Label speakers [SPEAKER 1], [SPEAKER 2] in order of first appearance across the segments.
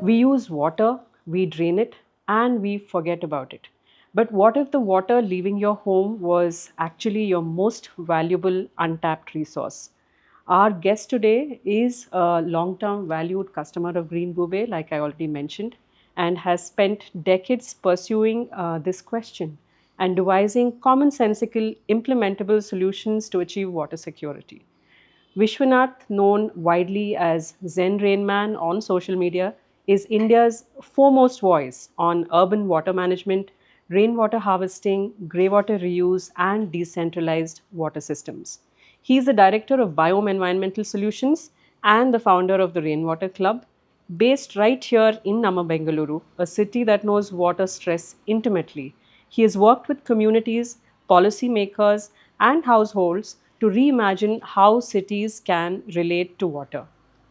[SPEAKER 1] We use water, we drain it, and we forget about it. But what if the water leaving your home was actually your most valuable untapped resource? Our guest today is a long term valued customer of Green Goobé, like I already mentioned, and has spent decades pursuing this question and devising commonsensical, implementable solutions to achieve water security. Vishwanath, known widely as Zen Rain Man on social media, is India's foremost voice on urban water management, rainwater harvesting, greywater reuse, and decentralized water systems. He is the director of Biome Environmental Solutions and the founder of the Rainwater Club, based right here in Bengaluru, a city that knows water stress intimately. He has worked with communities, policymakers, and households to reimagine how cities can relate to water.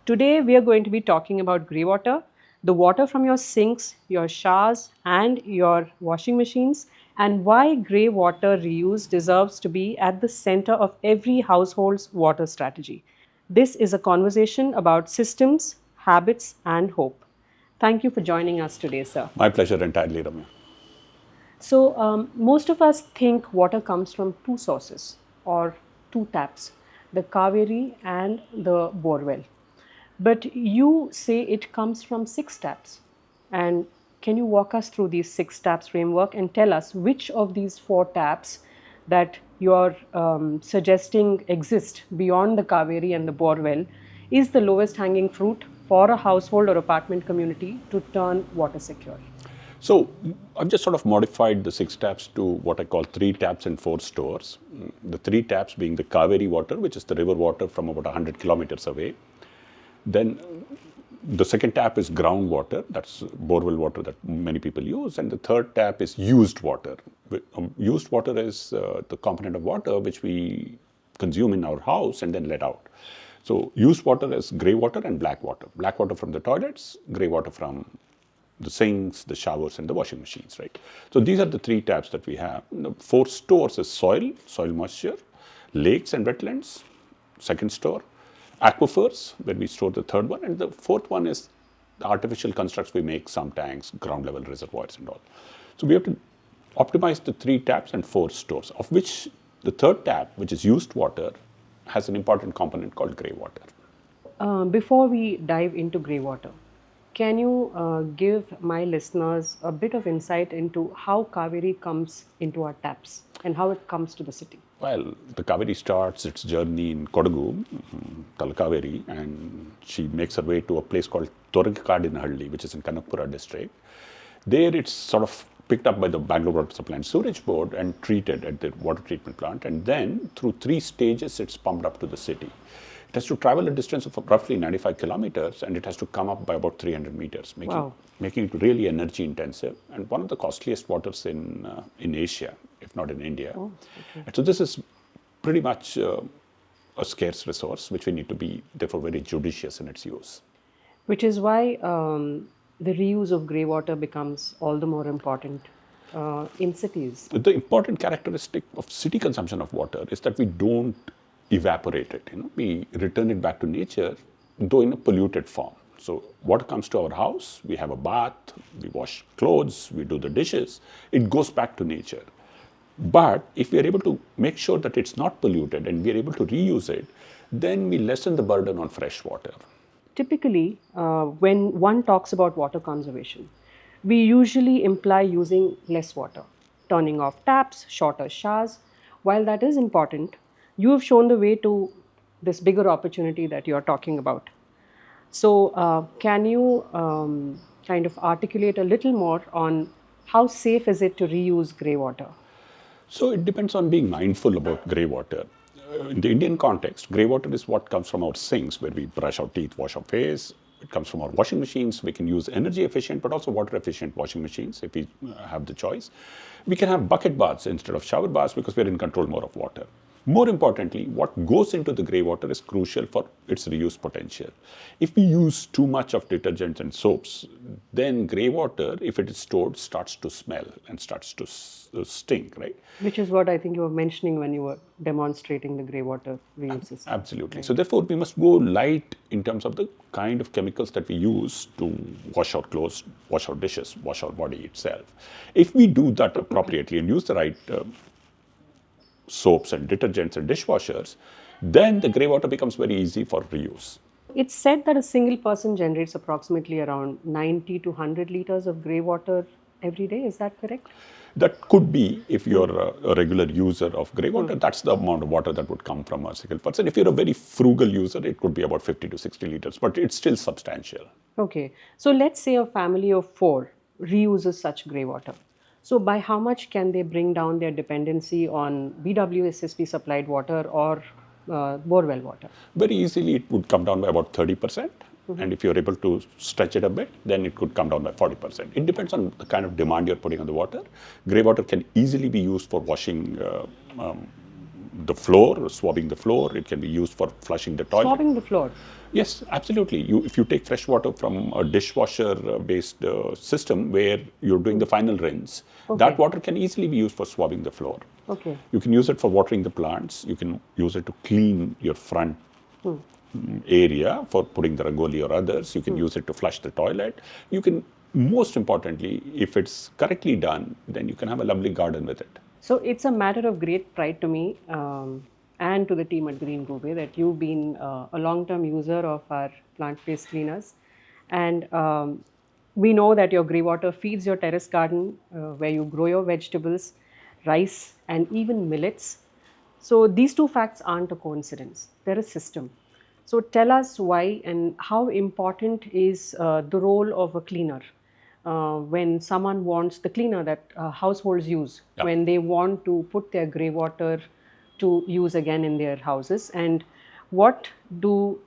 [SPEAKER 1] Today, we are going to be talking about grey water, the water from your sinks, your showers, and your washing machines, and why grey water reuse deserves to be at the center of every household's water strategy. This is a conversation about systems, habits, and hope. Thank you for joining us today, sir.
[SPEAKER 2] My pleasure entirely, Ramya.
[SPEAKER 1] So, most of us think water comes from two sources or two taps, the Cauvery and the borewell. But you say it comes from six taps. And can you walk us through these six taps framework and tell us which of these four taps that you're suggesting exist beyond the Cauvery and the borewell is the lowest hanging fruit for a household or apartment community to turn water secure?
[SPEAKER 2] So I've just sort of modified the six taps to what I call three taps and four stores. The three taps being the Cauvery water, which is the river water from about 100 kilometers away. Then the second tap is groundwater, that's borewell water that many people use. And the third tap is used water. Used water is the component of water which we consume in our house and then let out. So used water is grey water and black water. Black water from the toilets, grey water from the sinks, the showers, and the washing machines, right? So these are the three taps that we have. The four stores is soil moisture, lakes and wetlands, second store, aquifers, where we store the third one, and the fourth one is the artificial constructs we make, some tanks, ground level reservoirs and all. So we have to optimize the three taps and four stores, of which the third tap, which is used water, has an important component called grey water.
[SPEAKER 1] Before we dive into grey water, can you give my listeners a bit of insight into how Kaveri comes into our taps and how it comes to the city?
[SPEAKER 2] Well, the Cauvery starts its journey in Kodagu, Talakaveri, and she makes her way to a place called Toragikadinahalli, which is in Kanakpura district. There it's sort of picked up by the Bangalore Water Supply and Sewerage Board and treated at the water treatment plant. And then through three stages, it's pumped up to the city. It has to travel a distance of roughly 95 kilometers and it has to come up by about 300 meters,
[SPEAKER 1] Wow.
[SPEAKER 2] making it really energy intensive and one of the costliest waters in Asia, if not in India.
[SPEAKER 1] Oh, okay.
[SPEAKER 2] And so this is pretty much a scarce resource, which we need to be therefore very judicious in its use.
[SPEAKER 1] Which is why the reuse of grey water becomes all the more important in cities.
[SPEAKER 2] The important characteristic of city consumption of water is that we don't evaporate it. We return it back to nature, though in a polluted form. So water comes to our house, we have a bath, we wash clothes, we do the dishes, it goes back to nature. But if we are able to make sure that it's not polluted and we are able to reuse it, then we lessen the burden on fresh water.
[SPEAKER 1] Typically, when one talks about water conservation, we usually imply using less water, turning off taps, shorter showers. While that is important, you have shown the way to this bigger opportunity that you are talking about. So, can you kind of articulate a little more on how safe is it to reuse grey water?
[SPEAKER 2] So it depends on being mindful about grey water. In the Indian context, grey water is what comes from our sinks where we brush our teeth, wash our face. It comes from our washing machines. We can use energy efficient but also water efficient washing machines if we have the choice. We can have bucket baths instead of shower baths because we're in control more of water. More importantly, what goes into the grey water is crucial for its reuse potential. If we use too much of detergents and soaps, then grey water, if it is stored, starts to smell and starts to stink, right?
[SPEAKER 1] Which is what I think you were mentioning when you were demonstrating the grey water reuse system.
[SPEAKER 2] Absolutely. So therefore, we must go light in terms of the kind of chemicals that we use to wash our clothes, wash our dishes, wash our body itself. If we do that appropriately and use the right soaps and detergents and dishwashers, then the grey water becomes very easy for reuse.
[SPEAKER 1] It's said that a single person generates approximately around 90 to 100 liters of grey water every day. Is that correct?
[SPEAKER 2] That could be, if you're a regular user of grey water, that's the amount of water that would come from a single person. If you're a very frugal user, it could be about 50 to 60 liters, but it's still substantial.
[SPEAKER 1] Okay. So let's say a family of 4 reuses such grey water. So by how much can they bring down their dependency on BWSSB supplied water or borewell water?
[SPEAKER 2] Very easily, it would come down by about 30%. And if you're able to stretch it a bit, then it could come down by 40%. It depends on the kind of demand you're putting on the water. Grey water can easily be used for washing the floor, swabbing the floor. It can be used for flushing the toilet.
[SPEAKER 1] Swabbing the floor?
[SPEAKER 2] Yes, absolutely. If you take fresh water from a dishwasher-based system where you're doing the final rinse, that water can easily be used for swabbing the floor.
[SPEAKER 1] Okay.
[SPEAKER 2] You can use it for watering the plants. You can use it to clean your front area for putting the rangoli or others. You can use it to flush the toilet. You can, most importantly, if it's correctly done, then you can have a lovely garden with it.
[SPEAKER 1] So it's a matter of great pride to me and to the team at Green Goobé that you've been a long-term user of our plant-based cleaners. And we know that your grey water feeds your terrace garden where you grow your vegetables, rice, and even millets. So these two facts aren't a coincidence. They're a system. So tell us why and how important is the role of a cleaner when someone wants the cleaner that households use when they want to put their grey water to use again in their houses, and what do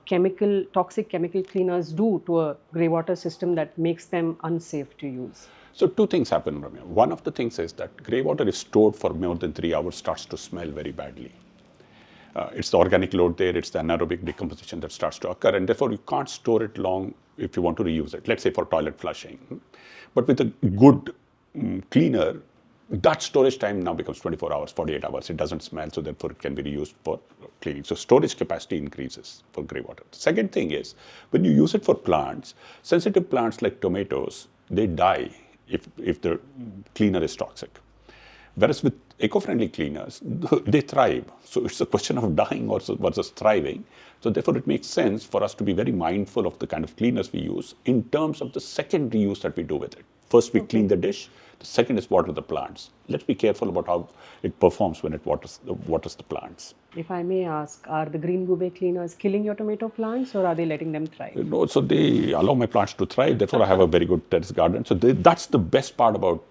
[SPEAKER 1] toxic chemical cleaners do to a grey water system that makes them unsafe to use?
[SPEAKER 2] So two things happen, Ramya. One of the things is that grey water is stored for more than 3 hours, starts to smell very badly. It's the organic load there, it's the anaerobic decomposition that starts to occur, and therefore you can't store it long if you want to reuse it, let's say for toilet flushing. But with a good cleaner, that storage time now becomes 24 hours, 48 hours. It doesn't smell, so therefore it can be reused for cleaning. So storage capacity increases for grey water. The second thing is, when you use it for plants, sensitive plants like tomatoes, they die if the cleaner is toxic. Whereas with eco-friendly cleaners, they thrive. So it's a question of dying versus thriving. So therefore, it makes sense for us to be very mindful of the kind of cleaners we use in terms of the second reuse that we do with it. First, we clean the dish. The second is water the plants. Let's be careful about how it performs when it waters the plants.
[SPEAKER 1] If I may ask, are the Green Goobé cleaners killing your tomato plants or are they letting them thrive?
[SPEAKER 2] No, so they allow my plants to thrive. Therefore, I have a very good terrace garden. So that's the best part about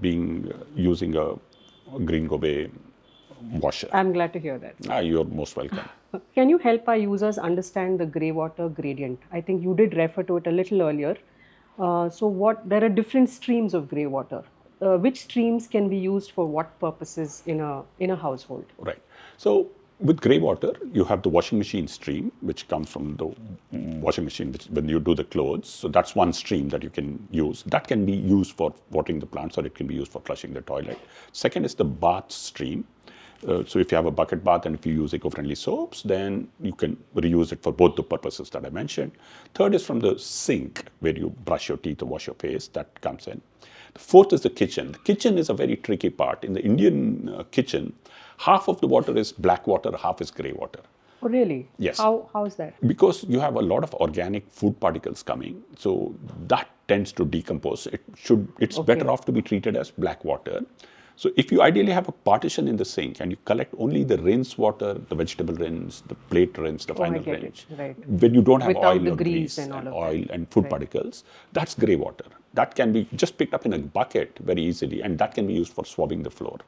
[SPEAKER 2] using a Green Goobé washer.
[SPEAKER 1] I'm glad to hear that.
[SPEAKER 2] You're most welcome.
[SPEAKER 1] Can you help our users understand the grey water gradient? I think you did refer to it a little earlier. There are different streams of grey water. Which streams can be used for what purposes in a household?
[SPEAKER 2] Right. So with grey water, you have the washing machine stream, which comes from the washing machine when you do the clothes. So that's one stream that you can use. That can be used for watering the plants, or it can be used for flushing the toilet. Second is the bath stream. So if you have a bucket bath and if you use eco-friendly soaps, then you can reuse it for both the purposes that I mentioned. Third is from the sink, where you brush your teeth or wash your face. That comes in. The fourth is the kitchen. The kitchen is a very tricky part. In the Indian kitchen, half of the water is black water, half is grey water.
[SPEAKER 1] Oh, really?
[SPEAKER 2] Yes.
[SPEAKER 1] How is that?
[SPEAKER 2] Because you have a lot of organic food particles coming, so that tends to decompose. It's better off to be treated as black water. So if you ideally have a partition in the sink and you collect only the rinse water, the vegetable rinse, the plate rinse, the final rinse, when you don't have
[SPEAKER 1] without
[SPEAKER 2] oil
[SPEAKER 1] the
[SPEAKER 2] or
[SPEAKER 1] grease
[SPEAKER 2] grease
[SPEAKER 1] and
[SPEAKER 2] oil and food particles, that's grey water. That can be just picked up in a bucket very easily, and that can be used for swabbing the floor.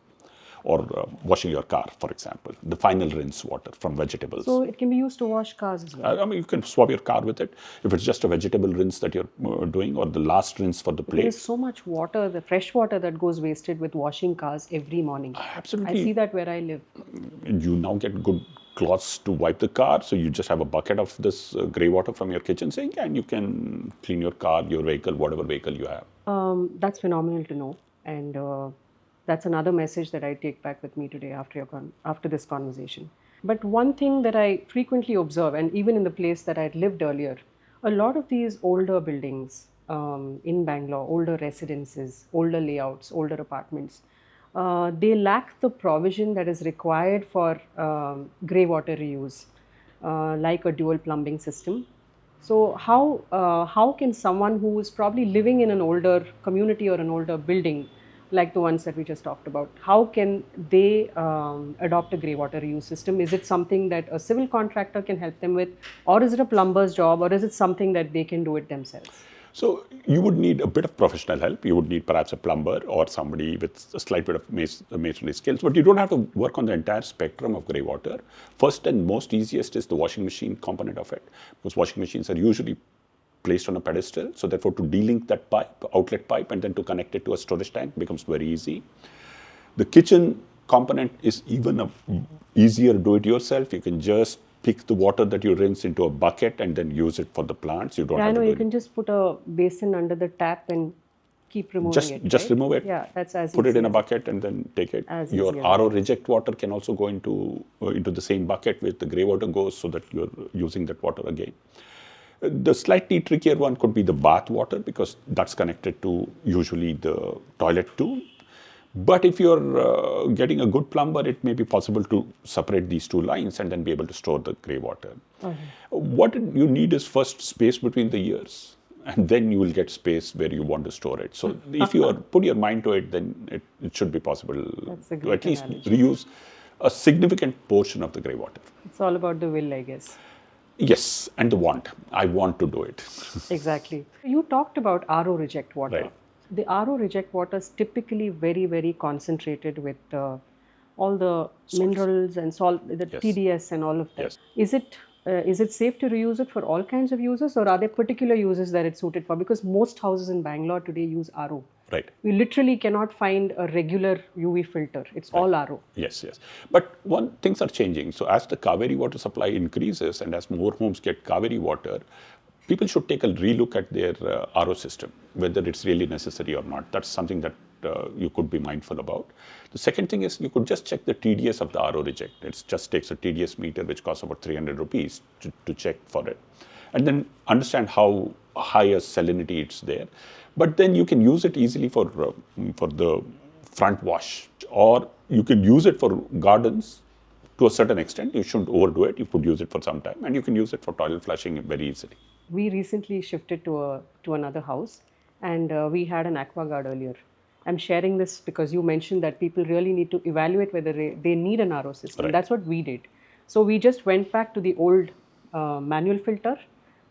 [SPEAKER 2] or washing your car, for example. The final rinse water from vegetables.
[SPEAKER 1] So it can be used to wash cars as well.
[SPEAKER 2] I mean, you can swab your car with it. If it's just a vegetable rinse that you're doing, or the last rinse for the
[SPEAKER 1] There is
[SPEAKER 2] plates.
[SPEAKER 1] so much water, the fresh water that goes wasted with washing cars every morning. I
[SPEAKER 2] Absolutely.
[SPEAKER 1] see that where I live.
[SPEAKER 2] You now get good cloths to wipe the car, so you just have a bucket of this grey water from your kitchen sink, and you can clean your car, your vehicle, whatever vehicle you have.
[SPEAKER 1] That's phenomenal to know, and that's another message that I take back with me today after this conversation. But one thing that I frequently observe, and even in the place that I'd lived earlier, a lot of these older buildings in Bangalore, older residences, older layouts, older apartments, they lack the provision that is required for grey water reuse, like a dual plumbing system. So how can someone who is probably living in an older community or an older building, like the ones that we just talked about, how can they adopt a grey water reuse system? Is it something that a civil contractor can help them with, or is it a plumber's job, or is it something that they can do it themselves?
[SPEAKER 2] So you would need a bit of professional help. You would need perhaps a plumber or somebody with a slight bit of masonry skills, but you don't have to work on the entire spectrum of grey water. First and most easiest is the washing machine component of it, because washing machines are usually placed on a pedestal. So therefore, to delink that pipe, outlet pipe, and then to connect it to a storage tank becomes very easy. The kitchen component is even a easier do-it-yourself. You can just pick the water that you rinse into a bucket and then use it for the plants. You don't
[SPEAKER 1] Yeah, I
[SPEAKER 2] have
[SPEAKER 1] know
[SPEAKER 2] to do
[SPEAKER 1] you can just put a basin under the tap and keep removing it.
[SPEAKER 2] just
[SPEAKER 1] right?
[SPEAKER 2] remove it.
[SPEAKER 1] Yeah, that's as
[SPEAKER 2] Put it
[SPEAKER 1] easy
[SPEAKER 2] in a
[SPEAKER 1] as
[SPEAKER 2] bucket and then take it.
[SPEAKER 1] As
[SPEAKER 2] Your
[SPEAKER 1] easy as
[SPEAKER 2] RO reject water can also go into the same bucket where the grey water goes, so that you're using that water again. The slightly trickier one could be the bath water, because that's connected to usually the toilet too. But if you're getting a good plumber, it may be possible to separate these two lines and then be able to store the grey water. What you need is first space between the years, and then you will get space where you want to store it. So if you put your mind to it, then it should be possible
[SPEAKER 1] That's a
[SPEAKER 2] to
[SPEAKER 1] great
[SPEAKER 2] at least
[SPEAKER 1] analogy.
[SPEAKER 2] reuse a significant portion of the grey water.
[SPEAKER 1] It's all about the will, I guess.
[SPEAKER 2] Yes, and the want. I want to do it.
[SPEAKER 1] Exactly. You talked about RO reject water.
[SPEAKER 2] Right.
[SPEAKER 1] The RO reject water is typically very, very concentrated with all the minerals and salt, the
[SPEAKER 2] Yes.
[SPEAKER 1] TDS and all of that.
[SPEAKER 2] Yes.
[SPEAKER 1] Is it safe to reuse it for all kinds of uses, or are there particular uses that it's suited for? Because most houses in Bangalore today use RO.
[SPEAKER 2] Right.
[SPEAKER 1] We literally cannot find a regular UV filter. It's all RO.
[SPEAKER 2] Yes, yes. But things are changing. So as the Cauvery water supply increases and as more homes get Cauvery water, people should take a relook at their RO system, whether it's really necessary or not. That's something that you could be mindful about. The second thing is you could just check the TDS of the RO reject. It just takes a TDS meter, which costs about 300 rupees to check for it. And then understand how high a salinity it's there. But then you can use it easily for the front wash, or you can use it for gardens to a certain extent. You shouldn't overdo it. You could use it for some time, and you can use it for toilet flushing very easily.
[SPEAKER 1] We recently shifted to another house, and we had an aquaguard earlier. I'm sharing this because you mentioned that people really need to evaluate whether they need an RO system.
[SPEAKER 2] Right.
[SPEAKER 1] That's what we did. So we just went back to the old manual filter.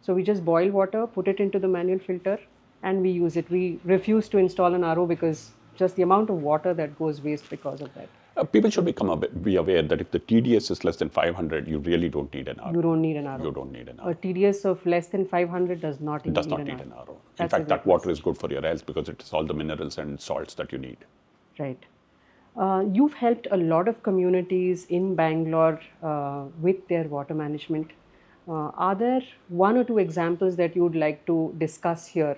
[SPEAKER 1] So we just boil water, put it into the manual filter, and we use it. We refuse to install an RO because just the amount of water that goes waste because of that.
[SPEAKER 2] People should be aware that if the TDS is less than 500, you really don't need an RO.
[SPEAKER 1] You don't need an RO.
[SPEAKER 2] You don't need an RO.
[SPEAKER 1] A TDS of less than 500 does not
[SPEAKER 2] It does not
[SPEAKER 1] need
[SPEAKER 2] need
[SPEAKER 1] an
[SPEAKER 2] an
[SPEAKER 1] RO.
[SPEAKER 2] RO. In
[SPEAKER 1] That's a
[SPEAKER 2] fact,
[SPEAKER 1] great
[SPEAKER 2] that water is good for your health because it has all the minerals and salts that you need.
[SPEAKER 1] Right. You've helped a lot of communities in Bangalore with their water management. Are there one or two examples that you would like to discuss here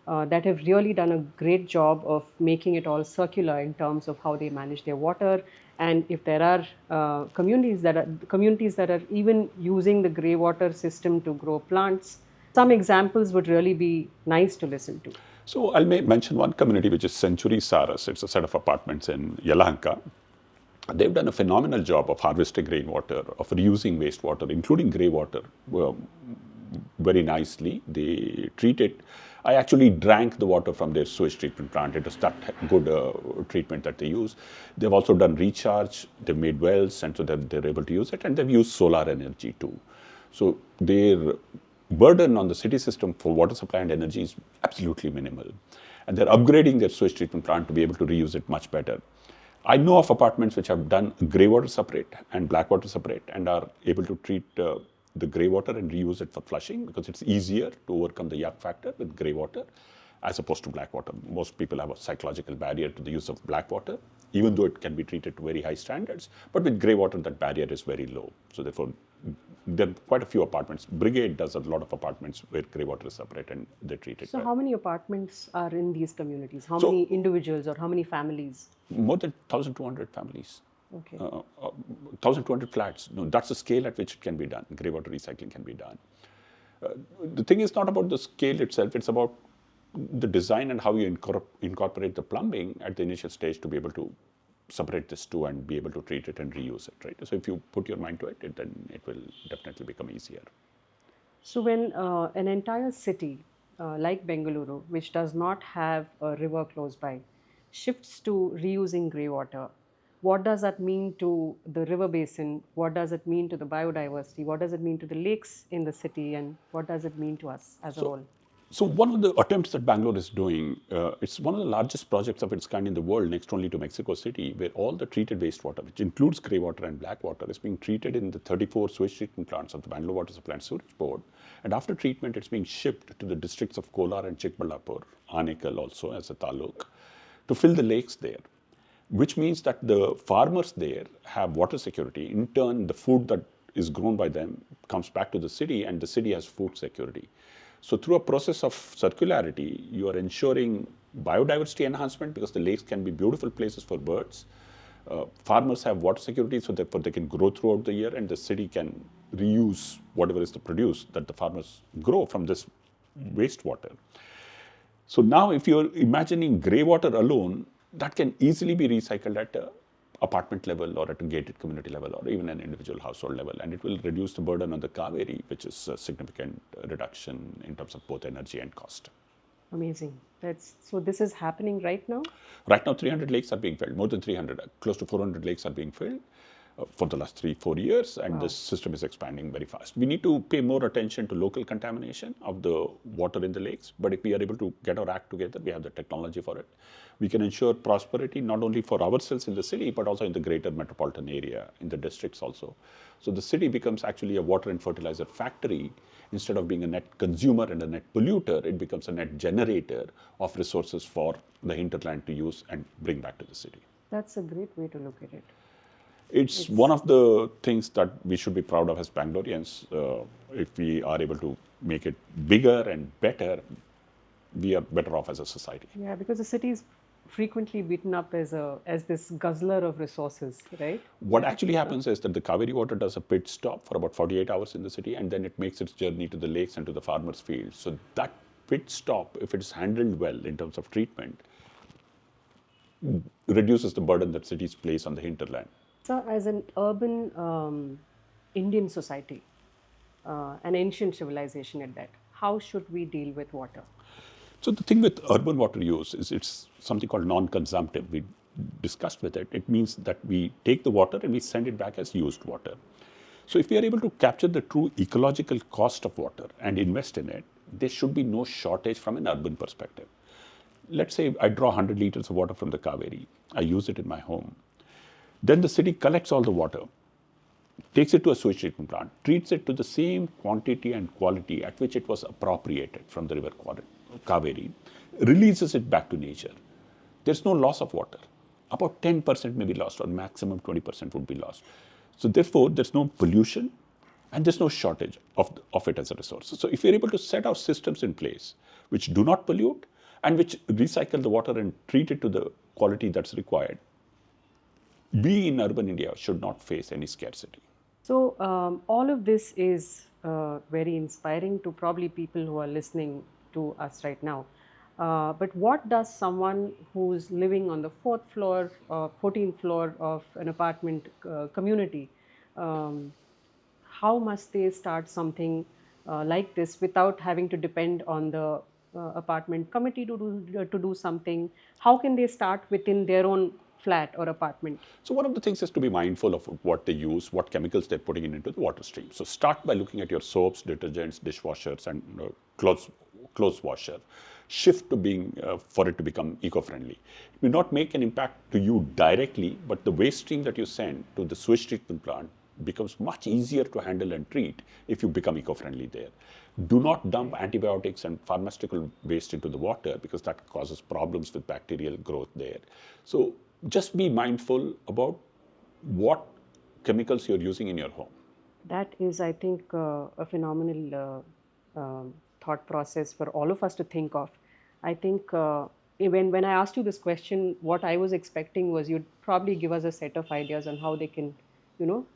[SPEAKER 1] that have really done a great job of making it all circular in terms of how they manage their water? And if there are communities that are even using the grey water system to grow plants, some examples would really be nice to listen to.
[SPEAKER 2] So I'll mention one community, which is Century Saras. It's a set of apartments in Yelahanka. They've done a phenomenal job of harvesting rainwater, of reusing wastewater, including grey water, very nicely. They treat it. I actually drank the water from their sewage treatment plant. It was that good treatment that they use. They've also done recharge. They've made wells, and so they're able to use it. And they've used solar energy too. So their burden on the city system for water supply and energy is absolutely minimal. And they're upgrading their sewage treatment plant to be able to reuse it much better. I know of apartments which have done grey water separate and black water separate and are able to treat the grey water and reuse it for flushing because it's easier to overcome the yuck factor with grey water as opposed to black water. Most people have a psychological barrier to the use of black water, even though it can be treated to very high standards. But with grey water, that barrier is very low. So therefore, there are quite a few apartments. Brigade does a lot of apartments where grey water is separate and they treat it
[SPEAKER 1] So,
[SPEAKER 2] well.
[SPEAKER 1] how many apartments are in these communities? How
[SPEAKER 2] So
[SPEAKER 1] many individuals or how many families?
[SPEAKER 2] more than 1,200 families.
[SPEAKER 1] Okay.
[SPEAKER 2] 1,200 flats. No, that's the scale at which it can be done. Grey water recycling can be done. The thing is not about the scale itself, it's about the design and how you incorporate the plumbing at the initial stage to be able to separate this two and be able to treat it and reuse it, right? So if you put your mind to it, then it will definitely become easier.
[SPEAKER 1] So, when an entire city like Bengaluru, which does not have a river close by, shifts to reusing grey water, what does that mean to the river basin? What does it mean to the biodiversity? What does it mean to the lakes in the city? And what does it mean to us as a
[SPEAKER 2] So,
[SPEAKER 1] whole?
[SPEAKER 2] so one of the attempts that Bangalore is doing, it's one of the largest projects of its kind in the world, next only to Mexico City, where all the treated wastewater, which includes grey water and black water, is being treated in the 34 sewage treatment plants of the Bangalore Water Supply and Sewerage Board. And after treatment, it's being shipped to the districts of Kolar and Chikballapur, Anekal also as a taluk, to fill the lakes there, which means that the farmers there have water security. In turn, the food that is grown by them comes back to the city and the city has food security. So through a process of circularity, you are ensuring biodiversity enhancement because the lakes can be beautiful places for birds. Farmers have water security so therefore they can grow throughout the year and the city can reuse whatever is the produce that the farmers grow from this wastewater. So now if you're imagining grey water alone, that can easily be recycled at a apartment level or at a gated community level or even an individual household level, and it will reduce the burden on the Cauvery, which is a significant reduction in terms of both energy and cost.
[SPEAKER 1] Amazing. So this is happening right now?
[SPEAKER 2] Right now, 300 lakes are being filled, more than 300, close to 400 lakes are being filled for the last 3-4 years, and the system is expanding very fast. We need to pay more attention to local contamination of the water in the lakes, but if we are able to get our act together, we have the technology for it. We can ensure prosperity not only for ourselves in the city, but also in the greater metropolitan area, in the districts also. So the city becomes actually a water and fertilizer factory. Instead of being a net consumer and a net polluter, it becomes a net generator of resources for the hinterland to use and bring back to the city.
[SPEAKER 1] That's a great way to look at it.
[SPEAKER 2] It's one of the things that we should be proud of as Bangaloreans. If we are able to make it bigger and better, we are better off as a society.
[SPEAKER 1] Yeah, because the city is frequently beaten up as this guzzler of resources, right?
[SPEAKER 2] What actually happens is that the Cauvery water does a pit stop for about 48 hours in the city and then it makes its journey to the lakes and to the farmers' fields. So that pit stop, if it is handled well in terms of treatment, reduces the burden that cities place on the hinterland.
[SPEAKER 1] So, as an urban Indian society, an ancient civilization at that, how should we deal with water?
[SPEAKER 2] So the thing with urban water use is it's something called non-consumptive. We discussed with it. It means that we take the water and we send it back as used water. So if we are able to capture the true ecological cost of water and invest in it, there should be no shortage from an urban perspective. Let's say I draw 100 liters of water from the Cauvery. I use it in my home. Then the city collects all the water, takes it to a sewage treatment plant, treats it to the same quantity and quality at which it was appropriated from the river Cauvery, releases it back to nature. There's no loss of water. About 10% may be lost or maximum 20% would be lost. So therefore, there's no pollution and there's no shortage of it as a resource. So if we're able to set our systems in place which do not pollute and which recycle the water and treat it to the quality that's required, we in urban India should not face any scarcity.
[SPEAKER 1] So, all of this is very inspiring to probably people who are listening to us right now. But what does someone who's living on the 14th floor of an apartment community, um, how must they start something like this without having to depend on the apartment committee to do something? How can they start within their own flat or apartment?
[SPEAKER 2] So one of the things is to be mindful of what they use, what chemicals they're putting into the water stream. So start by looking at your soaps, detergents, dishwashers, and clothes clothes washer, shift to being for it to become eco-friendly. It may not make an impact to you directly, but the waste stream that you send to the sewage treatment plant becomes much easier to handle and treat if you become eco-friendly there. Do not dump antibiotics and pharmaceutical waste into the water because that causes problems with bacterial growth there. So just be mindful about what chemicals you're using in your home.
[SPEAKER 1] That is, I think, a phenomenal thought process for all of us to think of. I think when I asked you this question, what I was expecting was you'd probably give us a set of ideas on how they can,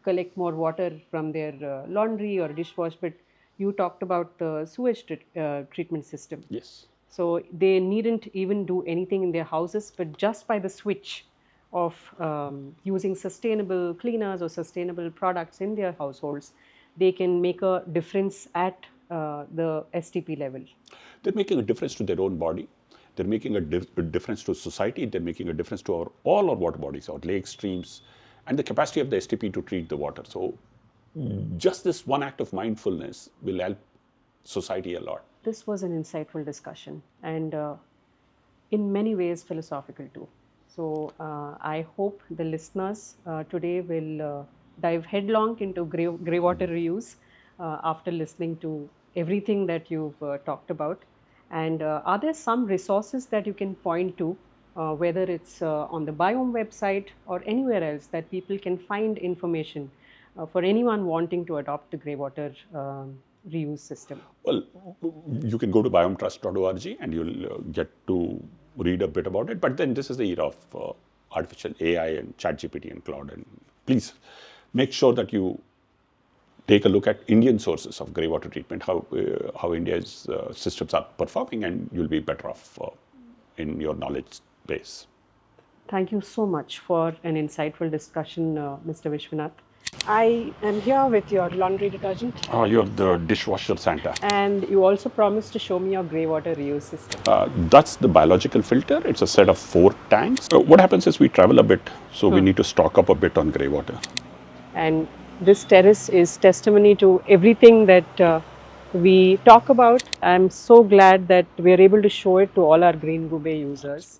[SPEAKER 1] collect more water from their laundry or dishwash. But you talked about the sewage treatment system.
[SPEAKER 2] Yes.
[SPEAKER 1] So they needn't even do anything in their houses, but just by the switch of using sustainable cleaners or sustainable products in their households, they can make a difference at the STP level.
[SPEAKER 2] They're making a difference to their own body. They're making a difference to society. They're making a difference to all our water bodies, our lakes, streams, and the capacity of the STP to treat the water. So just this one act of mindfulness will help society a lot.
[SPEAKER 1] This was an insightful discussion and in many ways philosophical too. So I hope the listeners today will dive headlong into greywater reuse after listening to everything that you've talked about. And are there some resources that you can point to, whether it's on the Biome website or anywhere else, that people can find information for anyone wanting to adopt the greywater reuse system?
[SPEAKER 2] Well, you can go to biometrust.org and you'll get to read a bit about it. But then this is the era of artificial AI and ChatGPT and Cloud. And please make sure that you take a look at Indian sources of greywater treatment, how India's systems are performing, and you'll be better off in your knowledge base.
[SPEAKER 1] Thank you so much for an insightful discussion, Mr. Vishwanath. I am here with your laundry detergent.
[SPEAKER 2] Oh, you're the dishwasher Santa.
[SPEAKER 1] And you also promised to show me your greywater reuse system.
[SPEAKER 2] That's the biological filter. It's a set of 4 tanks. What happens is we travel a bit, so we need to stock up a bit on greywater.
[SPEAKER 1] And this terrace is testimony to everything that we talk about. I'm so glad that we're able to show it to all our Green Goobé users.